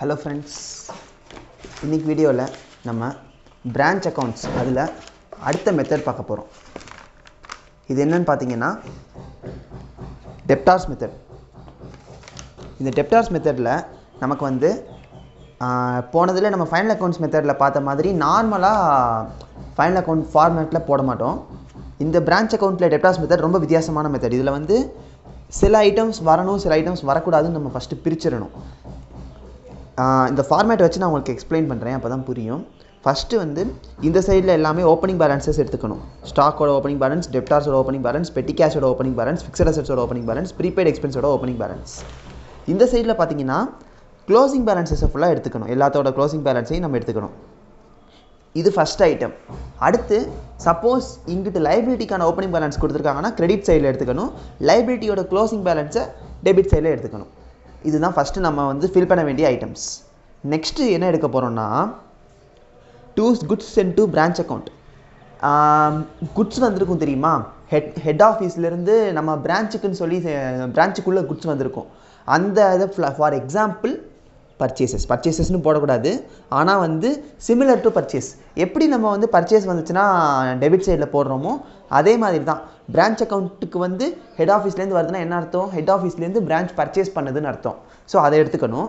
Hello friends, இன்னைக்கு வீடியோல நம்ம branch accounts அதுல அடுத்த மெத்தட் பார்க்க போறோம். இது என்னன்னு பாத்தீங்கன்னா debtors method. இந்த debtors methodல நமக்கு வந்து போனதுல நம்ம final accounts methodல பார்த்த மாதிரி நார்மலா final account formatல போட மாட்டோம். இந்த branch accountல debtors method ரொம்ப வித்தியாசமான மெத்தட். இதுல வந்து சில ஐட்டம்ஸ் வரணும், சில ஐட்டம்ஸ் வரக்கூடாதுன்னு நம்ம ஃபர்ஸ்ட் பிரிச்சிரணும். இந்த ஃபார்மேட் வச்சு நான் உங்களுக்கு எக்ஸ்பிளைன் பண்ணுறேன், அப்போ தான் புரியும். ஃபஸ்ட்டு வந்து இந்த சைடில் எல்லாமே ஓப்பனிங் பேலன்ஸஸ் எடுத்துக்கணும். ஸ்டாக்கோட ஓப்பனிங் பேலன்ஸ், டெப்டார்ஸோட ஓப்பனிங் பேலன்ஸ், பெட்டி கேஷோட ஓப்பனிங் பேலன்ஸ், ஃபிக்ஸட் அசெட்ஸோட ஓப்பனிங் பேலன்ஸ், ப்ரீபெய்ட் எக்ஸ்பென்ஸோட ஓப்பனிங் பேலன்ஸ். இந்த சைடில் பார்த்தீங்கன்னா க்ளோசிங் பேலன்ஸஸை ஃபுல்லாக எடுத்துக்கணும். எல்லாத்தோட க்ளோசிங் பேலன்ஸையும் நம்ம எடுத்துக்கணும். இது ஃபஸ்ட் ஐட்டம். அடுத்து சப்போஸ் இங்கிட்டு லைபிலிட்டிக்கான ஓப்பனிங் பேலன்ஸ் கொடுத்துருக்காங்கன்னா கிரெடிட் சைடில் எடுத்துக்கணும். லைபிலிட்டியோட க்ளோசிங் பேலன்ஸை டெபிட் சைடில் எடுத்துக்கணும். இதுதான் ஃபஸ்ட்டு நம்ம வந்து ஃபில் பண்ண வேண்டிய ஐட்டம்ஸ். நெக்ஸ்ட்டு என்ன எடுக்க போகிறோம்னா goods sent to branch account. குட்ஸ் வந்திருக்கும் தெரியுமா, ஹெட் ஆஃபீஸ்லேருந்து நம்ம பிரான்ச்சுக்குன்னு சொல்லி பிரான்ச்சுக்குள்ளே குட்ஸ் வந்திருக்கும். அந்த இதை ஃபார் எக்ஸாம்பிள் பர்ச்சேசஸ்னு போடக்கூடாது, ஆனால் வந்து சிமிலர் டு பர்ச்சேஸ். எப்படி நம்ம வந்து பர்ச்சேஸ் வந்துச்சுன்னா டெபிட் சைடில் போடுறோமோ அதே மாதிரி தான் பிரான்ச் அக்கௌண்ட்டுக்கு வந்து ஹெட் ஆஃபீஸ்லேருந்து வருதுன்னா என்ன அர்த்தம், ஹெட் ஆஃபீஸ்லேருந்து பிரான்ச் பர்ச்சேஸ் பண்ணுதுன்னு அர்த்தம். ஸோ அதை எடுத்துக்கணும்.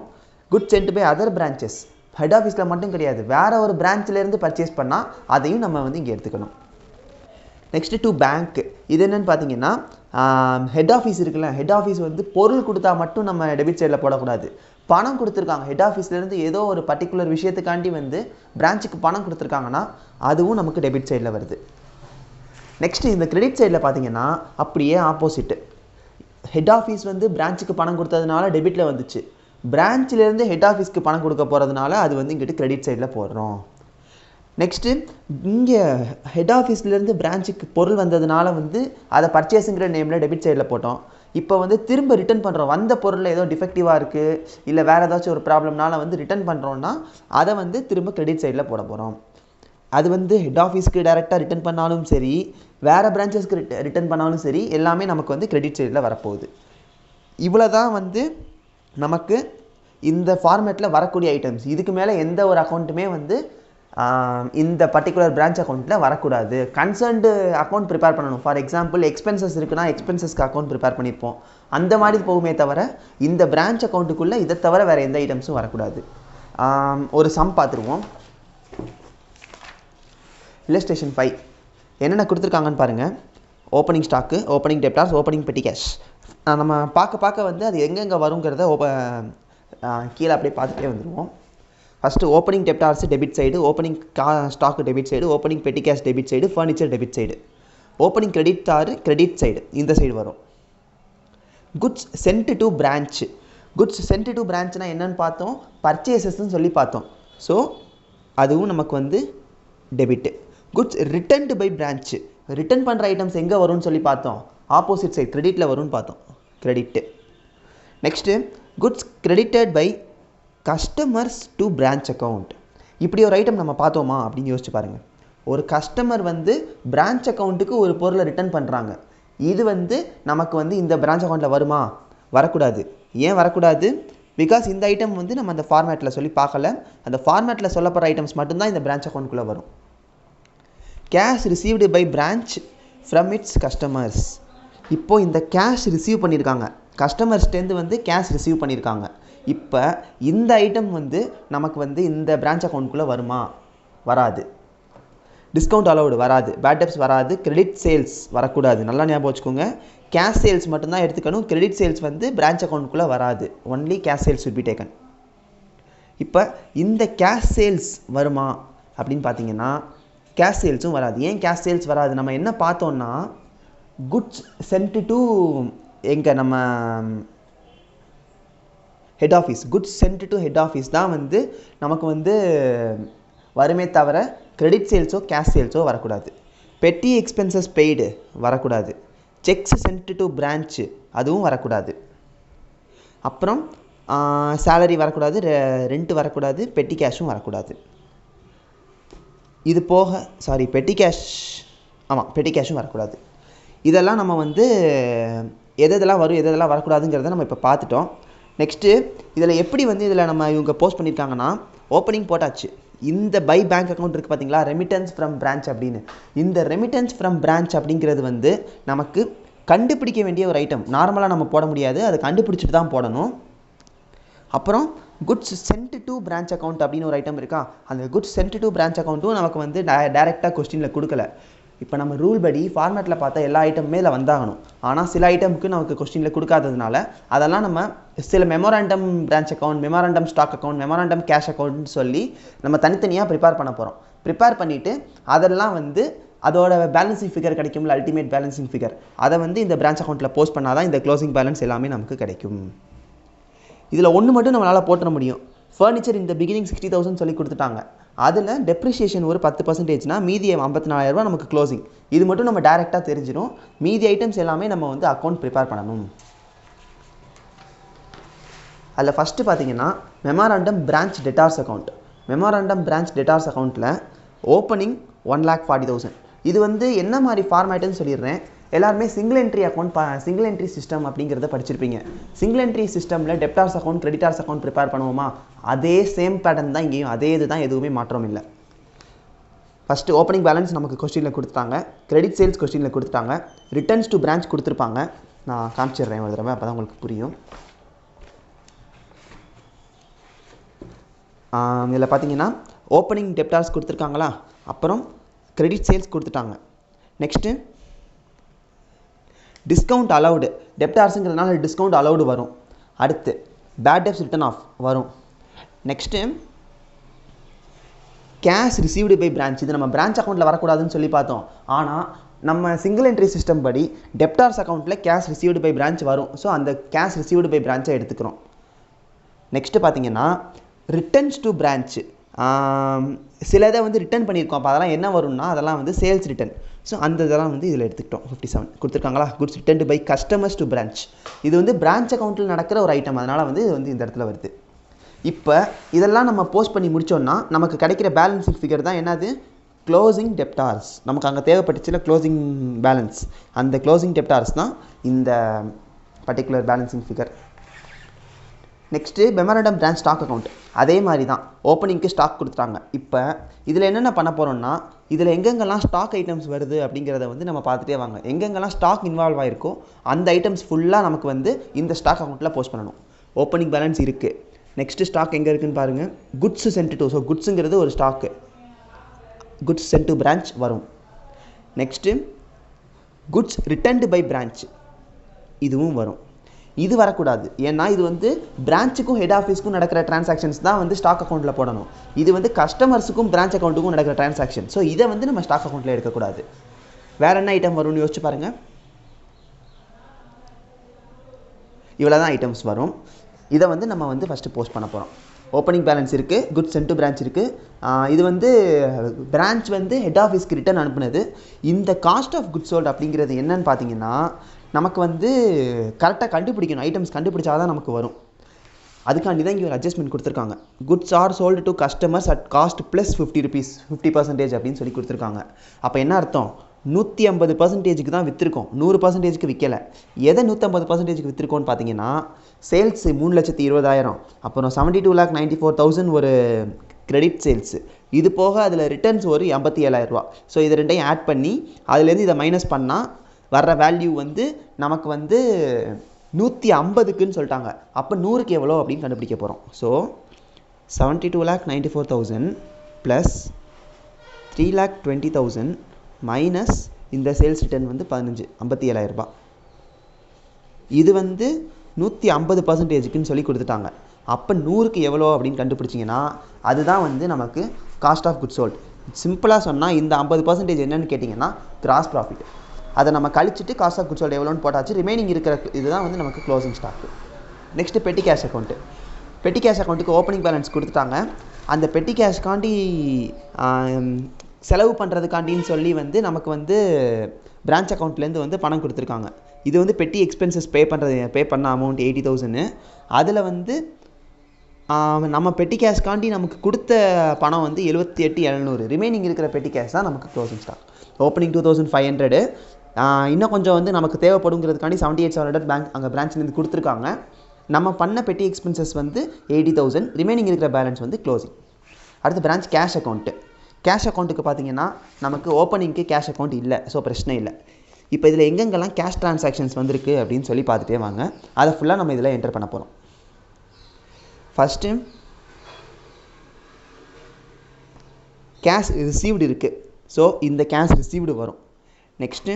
Good sent by other branches, head ஆஃபீஸில் மட்டும் கிடையாது, வேறு ஒரு பிரான்ச்சிலேருந்து பர்ச்சேஸ் பண்ணால் அதையும் நம்ம வந்து இங்கே எடுத்துக்கணும். Next to bank. இது என்னென்னு பார்த்தீங்கன்னா ஹெட் ஆஃபீஸ் இருக்குல்ல, ஹெட் ஆஃபீஸ் வந்து பொருள் கொடுத்தா மட்டும் நம்ம டெபிட் சைடில் போடக்கூடாது. பணம் கொடுத்துருக்காங்க ஹெட் ஆஃபீஸ்லேருந்து, ஏதோ ஒரு பர்டிகுலர் விஷயத்துக்காண்டி வந்து பிரான்ச்சுக்கு பணம் கொடுத்துருக்காங்கன்னா அதுவும் நமக்கு டெபிட் சைடில் வருது. நெக்ஸ்ட்டு இந்த கிரெடிட் சைடில் பார்த்தீங்கன்னா அப்படியே ஆப்போசிட்டு. ஹெட் ஆஃபீஸ் வந்து பிரான்ச்சுக்கு பணம் கொடுத்ததுனால டெபிட்டில் வந்துச்சு, பிரான்ச்சிலேருந்து ஹெட் ஆஃபீஸ்க்கு பணம் கொடுக்க போகிறதுனால அது வந்து இங்கிட்டு கிரெடிட் சைடில் போடுறோம். நெக்ஸ்ட்டு இங்கே ஹெட் ஆஃபீஸ்லேருந்து பிரான்ச்சுக்கு பொருள் வந்ததுனால வந்து அதை பர்ச்சேஸுங்கிற நேமில் டெபிட் சைடில் போட்டோம். இப்போ வந்து திரும்ப ரிட்டன் பண்ணுறோம், வந்த பொருளில் ஏதோ டிஃபெக்டிவாக இருக்குது இல்லை வேறு ஏதாச்சும் ஒரு ப்ராப்ளம்னால வந்து ரிட்டன் பண்ணுறோன்னா அதை வந்து திரும்ப கிரெடிட் சைடில் போட போகிறோம். அது வந்து ஹெட் ஆஃபீஸ்க்கு டைரெக்டாக ரிட்டன் பண்ணாலும் சரி, வேறு பிரான்ச்சஸ்க்கு ரிட்டன் பண்ணாலும் சரி, எல்லாமே நமக்கு வந்து கிரெடிட் சைடில் வரப்போகுது. இவ்வளோ தான் வந்து நமக்கு இந்த ஃபார்மேட்டில் வரக்கூடிய ஐட்டம்ஸ். இதுக்கு மேலே எந்த ஒரு அக்கௌண்ட்டுமே வந்து இந்த பர்டிகுலர் பிரான்ச் அக்கௌண்ட்டில் வரக்கூடாது. கன்சர்ன்டு அக்கௌண்ட் ப்ரிப்பேர் பண்ணணும். ஃபார் எக்ஸாம்பிள் எக்ஸ்பென்சஸ் இருக்குன்னா எக்ஸ்பென்சஸ்க்கு அக்கௌண்ட் ப்ரிப்பேர் பண்ணியிருப்போம், அந்த மாதிரி போகுமே தவிர இந்த பிரான்ச் அக்கௌண்ட்டுக்குள்ளே இதை தவிர வேறு எந்த ஐட்டம்ஸும் வரக்கூடாது. ஒரு சம் பார்த்துருவோம். இல்லஸ்ட்ரேஷன் 5 என்னென்ன கொடுத்துருக்காங்கன்னு பாருங்கள். Opening stock, opening debtors, opening petty cash. நம்ம பார்க்க வந்து அது எங்கெங்கே வருங்கிறத கீழே அப்படியே பார்த்துட்டே வந்துடுவோம். First opening debtors debit side, opening stock debit side, opening petty cash debit side, furniture debit side, opening credit side இந்த சைடு வரும். Goods sent to branch. Goods sent to பிரான்ச்னா என்னன்னு பார்த்தோம், பர்ச்சேசஸ்ன்னு சொல்லி பார்த்தோம். ஸோ அதுவும் நமக்கு வந்து debit. Goods returned by branch, return பண்ணுற ஐட்டம்ஸ் எங்கே வரும்னு சொல்லி பார்த்தோம், ஆப்போசிட் சைட் கிரெடிட்டில் வரும்னு பார்த்தோம், credit. Next goods credited by customers to branch account. இப்படி ஒரு ஐட்டம் நம்ம பார்த்தோமா அப்படின்னு யோசிச்சு பாருங்கள். ஒரு கஸ்டமர் வந்து பிரான்ச் அக்கௌண்ட்டுக்கு ஒரு பொருளை ரிட்டர்ன் பண்ணுறாங்க. இது வந்து நமக்கு வந்து இந்த பிரான்ச் அக்கௌண்ட்டில் வருமா, வரக்கூடாது. ஏன் வரக்கூடாது, பிகாஸ் இந்த ஐட்டம் வந்து நம்ம அந்த ஃபார்மேட்டில் சொல்லி பார்க்கல. அந்த ஃபார்மேட்டில் சொல்லப்படுற ஐட்டம்ஸ் மட்டும்தான் இந்த பிரான்ச் அக்கௌண்ட்டுக்குள்ளே வரும். Cash received by branch from its customers. இப்போது இந்த கேஷ் ரிசீவ் பண்ணியிருக்காங்க, கஸ்டமர்ஸ்டேருந்து வந்து கேஷ் ரிசீவ் பண்ணியிருக்காங்க. இப்போ இந்த ஐட்டம் வந்து நமக்கு வந்து இந்த பிரான்ச் அக்கௌண்ட்குள்ளே வருமா, வராது. டிஸ்கவுண்ட் அலௌடு வராது, பேட் டெப்ஸ் வராது, கிரெடிட் சேல்ஸ் வரக்கூடாது. நல்லா ஞாபகம் வச்சுக்கோங்க, கேஷ் சேல்ஸ் மட்டும்தான் எடுத்துக்கணும். கிரெடிட் சேல்ஸ் வந்து பிரான்ச் அக்கௌண்ட்குள்ளே வராது. Only cash sales will be taken. இப்போ இந்த கேஷ் சேல்ஸ் வருமா அப்படின்னு பார்த்தீங்கன்னா கேஷ் சேல்ஸும் வராது. ஏன் கேஷ் சேல்ஸ் வராது, நம்ம என்ன பார்த்தோன்னா குட்ஸ் சென்ட் டு எங்கே நம்ம head office, goods sent to head office தான் வந்து நமக்கு வந்து வருமே தவிர கிரெடிட் சேல்ஸோ கேஷ் சேல்ஸோ வரக்கூடாது. பெட்டி எக்ஸ்பென்சஸ் பெய்டு வரக்கூடாது. செக்ஸ் சென்ட் டு பிரான்ச் அதுவும் வரக்கூடாது. அப்புறம் சேலரி வரக்கூடாது, ரெண்ட் வரக்கூடாது, பெட்டி கேஷும் வரக்கூடாது. இது போக பெட்டி கேஷும் வரக்கூடாது. இதெல்லாம் நம்ம வந்து எதெல்லாம் வரும் எதெல்லாம் வரக்கூடாதுங்கிறத நம்ம இப்போ பார்த்துட்டோம். நெக்ஸ்ட்டு இதில் எப்படி வந்து இதில் நம்ம இவங்க போஸ்ட் பண்ணியிருக்காங்கன்னா ஓப்பனிங் போட்டாச்சு. இந்த பை பேங்க் அக்கௌண்ட் இருக்குது பார்த்தீங்களா, ரெமிட்டன்ஸ் ஃப்ரம் பிரான்ச் அப்படின்னு. இந்த ரெமிட்டன்ஸ் ஃப்ரம் பிரான்ச் அப்படிங்கிறது வந்து நமக்கு கண்டுபிடிக்க வேண்டிய ஒரு ஐட்டம். நார்மலாக நம்ம போட முடியாது, அதை கண்டுபிடிச்சிட்டு தான் போடணும். அப்புறம் goods sent to branch account அப்படின்னு ஒரு ஐட்டம் இருக்கா, அந்த குட்ஸ் சென்ட் டு பிரான்ச் அக்கௌண்ட்டும் நமக்கு வந்து டைரெக்டாக கொஸ்டினில் கொடுக்கல. இப்போ நம்ம ரூல் படி ஃபார்மேட்டில் பார்த்தா எல்லா ஐட்டமுமே இதில் வந்தாகணும். ஆனால் சில ஐட்டமுக்கு நமக்கு கொஸ்டினில் கொடுக்காததுனால அதெல்லாம் நம்ம சில memorandum branch account, memorandum stock account, memorandum cash அக்கௌண்ட்னு சொல்லி நம்ம தனித்தனியாக ப்ரிப்பேர் பண்ண போகிறோம். ப்ரிப்பேர் பண்ணிவிட்டு அதெல்லாம் வந்து அதோட பேலன்சிங் ஃபிகர் கிடைக்கும்ல, அல்டிமேட் பேலன்சிங் ஃபிகர், அதை வந்து இந்த பிரான்ச் அக்கௌண்ட்டில் போஸ்ட் பண்ணால் தான் இந்த க்ளோசிங் பேலன்ஸ் எல்லாமே நமக்கு கிடைக்கும். இதில் ஒன்று மட்டும் நம்மளால் போட்டுற முடியும். ஃபர்னிச்சர் இந்த பிகினிங் 60,000 சொல்லி கொடுத்துட்டாங்க. அதில் டெப்ரிஷியேஷன் ஒரு 10%னா மீதி 54,000 ரூபா நமக்கு க்ளோசிங். இது மட்டும் நம்ம டேரெக்டாக தெரிஞ்சிடும். மீதி ஐட்டம்ஸ் எல்லாமே நம்ம வந்து அக்கௌண்ட் ப்ரிப்பேர் பண்ணணும். அதில் ஃபஸ்ட்டு பார்த்தீங்கன்னா memorandum branch debtors account. Memorandum branch debtors அக்கௌண்ட்டில் ஓப்பனிங் 1,40,000. இது வந்து என்ன மாதிரி ஃபார்மேட்டுன்னு சொல்லிடுறேன். எல்லாருமே single entry account single entry system அப்படிங்கிறத படிச்சிருப்பீங்க. சிங்கிள் என்ட்ரி சிஸ்டமில் debtors account, creditors account prepare பண்ணுவோமா, அதே சேம் பேட்டர்ன் தான் இங்கேயும், அதே இது தான், எதுவுமே மாற்றம் இல்லை. ஃபஸ்ட்டு ஓப்பனிங் பேலன்ஸ் நமக்கு கொஸ்டினில் கொடுத்துட்டாங்க, கிரெடிட் சேல்ஸ் கொஸ்டினில் கொடுத்துட்டாங்க, ரிட்டர்ன்ஸ் டு பிரான்ச் கொடுத்துருப்பாங்க. நான் காமிச்சிடுறேன் ஒரு தடவை, அப்போ தான் உங்களுக்கு புரியும். இதில் பார்த்தீங்கன்னா ஓப்பனிங் டெப்டார்ஸ் கொடுத்துருக்காங்களா, அப்புறம் கிரெடிட் சேல்ஸ் கொடுத்துட்டாங்க. நெக்ஸ்ட்டு டிஸ்கவுண்ட் அலவுடு, டெப்டார்ஸுங்கிறதுனால டிஸ்கவுண்ட் அலவுடு வரும். அடுத்து பேட் டெப்ஸ் ரிட்டன் ஆஃப் வரும். Next cash received by branch, இது நம்ம பிரான்ச் அக்கௌண்ட்டில் வரக்கூடாதுன்னு சொல்லி பார்த்தோம். ஆனால் நம்ம சிங்கிள் என்ட்ரி சிஸ்டம் படி டெப்டார்ஸ் அக்கௌண்ட்டில் கேஷ் ரிசீவ்டு பை பிரான்ச் வரும். ஸோ அந்த கேஷ் ரிசீவ்டு பை பிரான்ச்சை எடுத்துக்கிறோம். நெக்ஸ்ட்டு பார்த்தீங்கன்னா ரிட்டர்ன்ஸ் டு பிரான்ச், சில இதை வந்து ரிட்டர்ன் பண்ணியிருக்கோம். அப்போ அதெல்லாம் என்ன வரும்னா அதெல்லாம் வந்து சேல்ஸ் ரிட்டர்ன். ஸோ அந்த இதெல்லாம் வந்து இதில் எடுத்துக்கிட்டோம். 57 கொடுத்துருக்காங்களா, goods returned by customers to branch. இது வந்து பிரான்ச் அக்கௌண்ட்டில் நடக்கிற ஒரு ஐட்டம், அதனால் வந்து இது வந்து இந்த இடத்துல வருது. இப்போ இதெல்லாம் நம்ம போஸ்ட் பண்ணி முடித்தோன்னா நமக்கு கிடைக்கிற பேலன்சிங் ஃபிகர் தான் என்னது, க்ளோசிங் டெப்டார்ஸ். நமக்கு அங்கே தேவைப்பட்டுச்சுல க்ளோசிங் பேலன்ஸ், அந்த க்ளோசிங் டெப்டார்ஸ் தான் இந்த particular balancing figure. Next memorandum branch stock account, அதே மாதிரி தான் ஓப்பனிங்க்கு ஸ்டாக் கொடுத்துட்டாங்க. இப்போ இதில் என்னென்ன பண்ண போகிறோம்னா, இதில் எங்கெங்கெல்லாம் ஸ்டாக் ஐட்டம்ஸ் வருது அப்படிங்கிறத வந்து நம்ம பார்த்துட்டே வாங்க. எங்கெங்கெல்லாம் ஸ்டாக் இன்வால்வ் ஆகிருக்கோ அந்த ஐட்டம்ஸ் ஃபுல்லாக நமக்கு வந்து இந்த ஸ்டாக் அக்கௌண்ட்டில் போஸ்ட் பண்ணணும். ஓப்பனிங் பேலன்ஸ் இருக்குது. நெக்ஸ்ட்டு ஸ்டாக் எங்கே இருக்குதுன்னு பாருங்கள், குட்ஸ் சென்ட் டு. ஸோ குட்ஸுங்கிறது ஒரு stock, goods sent to branch வரும். Next goods returned by branch, இதுவும் வரும். இது வரக்கூடாது, ஏன்னா இது வந்து பிரான்ச்சுக்கும் ஹெட் ஆஃபீஸ்க்கும் நடக்கிற டிரான்சாக்ஷன்ஸ் தான் வந்து ஸ்டாக் அக்கௌண்ட்டில் போடணும். இது வந்து கஸ்டமர்ஸுக்கும் பிரான்ச் அக்கௌண்ட்டுக்கும் நடக்கிற டிரான்சாக்ஷன். ஸோ இதை வந்து நம்ம ஸ்டாக் அக்கௌண்ட்டில் எடுக்கக்கூடாது. வேறு என்ன ஐட்டம் வரும்னு யோசிச்சு பாருங்கள். இவ்வளோ தான் ஐட்டம்ஸ் வரும். இதை வந்து நம்ம வந்து ஃபஸ்ட்டு போஸ்ட் பண்ண போகிறோம். ஓப்பனிங் பேலன்ஸ் இருக்குது, குட்ஸ் சென்ட் டு பிரான்ச் இருக்குது. இது வந்து பிரான்ச் வந்து ஹெட் ஆஃபீஸ்க்கு ரிட்டர்ன் அனுப்புனது. இந்த காஸ்ட் ஆஃப் குட்ஸ் சோல்ட் அப்படிங்கிறது என்னன்னு பார்த்தீங்கன்னா, நமக்கு வந்து கரெக்டாக கண்டுபிடிக்கணும். ஐட்டம்ஸ் கண்டுபிடிச்சா தான் நமக்கு வரும். அதுக்காண்டி தான் இங்கே ஒரு அட்ஜஸ்ட்மெண்ட் கொடுத்துருக்காங்க. Goods are sold to customers at cost plus 50 rupees, 50% அப்படின்னு சொல்லி கொடுத்துருக்காங்க. அப்போ என்ன அர்த்தம், 150%க்கு தான் விற்றுருக்கோம், 100%க்கு விற்கலை. எதை 150%க்கு விற்றுருக்கோன்னு பார்த்தீங்கன்னா, சேல்ஸு 3,20,000, அப்புறம் 72,94,000 ஒரு கிரெடிட் சேல்ஸு, இது போக அதில் ரிட்டர்ன்ஸ் ஒரு 87,000 ரூபா. ஸோ இது ரெண்டையும் ஆட் பண்ணி அதுலேருந்து இதை மைனஸ் பண்ணால் வர்ற வேல்யூ வந்து நமக்கு வந்து 150க்குன்னு சொல்லிட்டாங்க. அப்போ 100க்கு எவ்வளோ அப்படின்னு கண்டுபிடிக்க போகிறோம். ஸோ 72,94,000 ப்ளஸ் 3,20,000 மைனஸ் இந்த சேல்ஸ் ரிட்டர்ன் வந்து 57,000 ரூபா. இது வந்து 150%க்குன்னு சொல்லி கொடுத்துட்டாங்க. அப்போ 100க்கு எவ்வளோ அப்படின்னு கண்டுபிடிச்சிங்கன்னா அதுதான் வந்து நமக்கு காஸ்ட் ஆஃப் குட்ஸ் சோல்ட். சிம்பிளாக சொன்னால் இந்த 50% என்னன்னு கேட்டிங்கன்னா கிராஸ் ப்ராஃபிட். அதை நம்ம கழிச்சிட்டு காஸ்ட் ஆஃப் குட்ஸ் சோல்ட் எவ்வளோன்னு போட்டாச்சு. ரிமைனிங் இருக்கிற இதுதான் வந்து நமக்கு க்ளோசிங் ஸ்டாக்கு. நெக்ஸ்ட்டு பெட்டி கேஷ் அக்கௌண்ட்டு. பெட்டி கேஷ் அக்கௌண்ட்டுக்கு ஓப்பனிங் பேலன்ஸ் கொடுத்துட்டாங்க. அந்த பெட்டி கேஷ்காண்டி செலவு பண்ணுறதுக்காண்டின்னு சொல்லி வந்து நமக்கு வந்து பிரான்ச் அக்கௌண்ட்லேருந்து வந்து பணம் கொடுத்துருக்காங்க. இது வந்து பெட்டி எக்ஸ்பென்சஸ் பே பண்ண அமௌண்ட் 80,000. அதில் வந்து நம்ம பெட்டி கேஷ்காண்டி நமக்கு கொடுத்த பணம் வந்து 78,700. ரிமைனிங் இருக்கிற பெட்டி கேஷ் தான் நமக்கு க்ளோசிங் ஸ்டாக். ஓப்பனிங் 2,500. இன்னும் கொஞ்சம் வந்து நமக்கு தேவைப்படுங்கிறதுக்காண்டி 78,700 பேங்க் அங்கே பிரான்ச்லேருந்து கொடுத்துருக்காங்க. நம்ம பண்ண பெட்டி எக்ஸ்பென்சஸ் வந்து 80,000, ரிமைனிங் இருக்கிற பேலன்ஸ் வந்து க்ளோசிங். அடுத்து பிரான்ச் கேஷ் அக்கௌண்ட்டு. கேஷ் அக்கௌண்ட்டுக்கு பார்த்தீங்கன்னா நமக்கு ஓப்பனிங்க்கு கேஷ் அக்கௌண்ட் இல்லை, ஸோ பிரச்சனை இல்லை. இப்போ இதில் எங்கெங்கெல்லாம் கேஷ் ட்ரான்சாக்ஷன்ஸ் வந்திருக்கு அப்படின்னு சொல்லி பார்த்துட்டே வாங்க. அதை ஃபுல்லாக நம்ம இதில் என்டர் பண்ண போகிறோம். ஃபஸ்ட்டு கேஷ் ரிசீவ்டு இருக்குது, ஸோ இந்த கேஷ் ரிசீவ்டு வரும். நெக்ஸ்ட்டு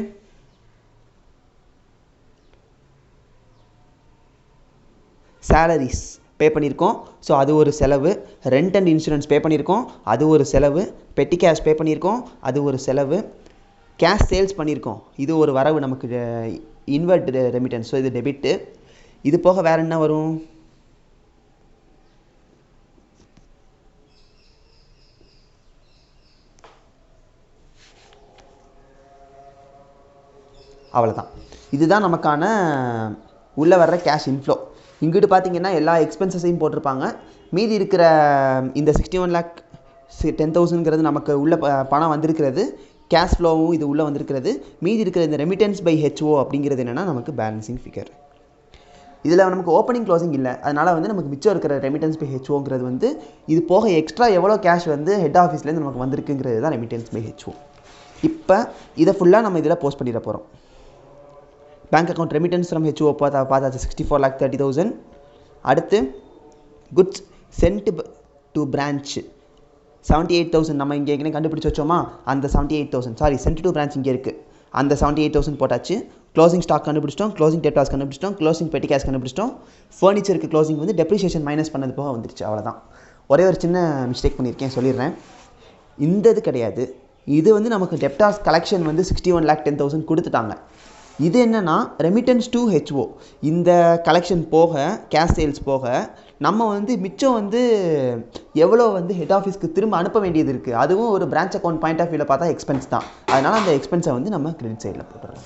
சேலரிஸ் பே பண்ணியிருக்கோம், ஸோ அது ஒரு செலவு. ரெண்ட் அண்ட் இன்சூரன்ஸ் பே பண்ணியிருக்கோம், அது ஒரு செலவு. பெட்டி கேஷ் பே பண்ணியிருக்கோம், அது ஒரு செலவு. கேஷ் சேல்ஸ் பண்ணியிருக்கோம், இது ஒரு வரவு நமக்கு இன்வெர்ட் ரெமிட்டன்ஸ், ஸோ இது டெபிட்டு. இது போக வேறு என்ன வரும்? அவ்வளோதான். இதுதான் நமக்கான உள்ளே வர்ற கேஷ் இன்ஃப்ளோ. இங்கிட்டு பார்த்தீங்கன்னா எல்லா எக்ஸ்பென்சஸையும் போட்டிருப்பாங்க. மீதி இருக்கிற இந்த 61,10,000ங்கிறது நமக்கு உள்ள பணம் வந்திருக்கிறது, கேஷ் ஃப்ளோவும் இது உள்ளே வந்திருக்கிறது. மீதி இருக்கிற இந்த ரெமிட்டன்ஸ் பை ஹெச்ஓ அப்படிங்கிறது என்னென்னா நமக்கு பேலன்சிங் ஃபிகர். இதில் நமக்கு ஓப்பனிங் க்ளோசிங் இல்லை, அதனால் வந்து நமக்கு மிச்சம் இருக்கிற ரெமிட்டன்ஸ் பை ஹெச்ஓங்கிறது வந்து இது போக எக்ஸ்ட்ரா எவ்வளோ கேஷ் வந்து ஹெட் ஆஃபீஸ்லேருந்து நமக்கு வந்திருக்குங்கிறது தான் ரெமிட்டன்ஸ் பை ஹெச்ஓ. இப்போ இதை ஃபுல்லாக நம்ம இதில் போஸ்ட் பண்ணிட போகிறோம். Bank account remittance from HO பார்த்தாச்சு 64,30,000. அடுத்து குட்ஸ் சென்ட் டு பிரான்ச் 78,000 நம்ம இங்கே ஏற்கனவே கண்டுபிடிச்சி வச்சோமா, அந்த 78,000 சாரி சென்ட் டு பிரான்ச் இங்கே இருக்குது, அந்த 78,000 போட்டாச்சு. க்ளோசிங் ஸ்டாக் கண்டுபிடிச்சிட்டோம், க்ளோசிங் டெப்டார்ஸ் கண்டுபிடிச்சிட்டோம், க்ளோசிங் பெட்டி கேஷ் கண்டுபிடிச்சிட்டோம். ஃபர்னிச்சருக்கு க்ளோசிங் வந்து டெப்ரிசியேஷன் மைனஸ் பண்ணது போக வந்துருச்சு. அவ்வளோதான். ஒரே ஒரு சின்ன மிஸ்டேக் பண்ணியிருக்கேன், சொல்லிடுறேன். இந்த இது கிடையாது, இது வந்து நமக்கு டெப்டார்ஸ் கலெக்ஷன் வந்து 61,10,000 கொடுத்துட்டாங்க. இது என்னென்னா ரெமிட்டன்ஸ் டு ஹெச்ஓ. இந்த கலெக்ஷன் போக கேஷ் சேல்ஸ் போக நம்ம வந்து மிச்சம் வந்து எவ்வளோ வந்து ஹெட் ஆஃபீஸ்க்கு திரும்ப அனுப்ப வேண்டியது இருக்குது, அதுவும் ஒரு பிரான்ச் அக்கௌண்ட் பாயிண்ட் ஆஃப் வியூவில் பார்த்தா எக்ஸ்பென்ஸ் தான். அதனால் அந்த எக்ஸ்பென்ஸை வந்து நம்ம கிரெடிட் சைடில் போட்டுறோம்.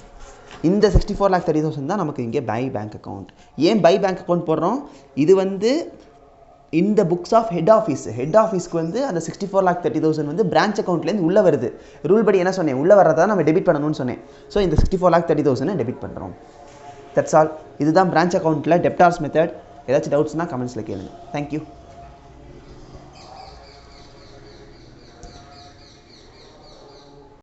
இந்த 64,30,000 தான் நமக்கு இங்கே பை பேங்க் அக்கௌண்ட். ஏன் பை பேங்க் அக்கௌண்ட் போடுறோம்? இது வந்து இந்த புக்ஸ் ஆஃப் ஹெட் ஆஃபீஸ்க்கு வந்து அந்த 64,30,000 வந்து பிரான்ச் அக்கௌண்ட்லேருந்து உள்ளே வருது. ரூல் படி என்ன சொன்னேன், உள்ளே வர்றதா நம்ம டெபிட் பண்ணணும்னு சொன்னேன். ஸோ இந்த 64,30,000 டெபிட் பண்ணுறோம். That's all. இதுதான் பிரான்ச் அக்கௌண்ட்டில் டெப்டார்ஸ் மெத்தட். ஏதாச்சும் டவுட்ஸ்னால் கமெண்ட்ஸில் கேளுங்க. தேங்க்யூ.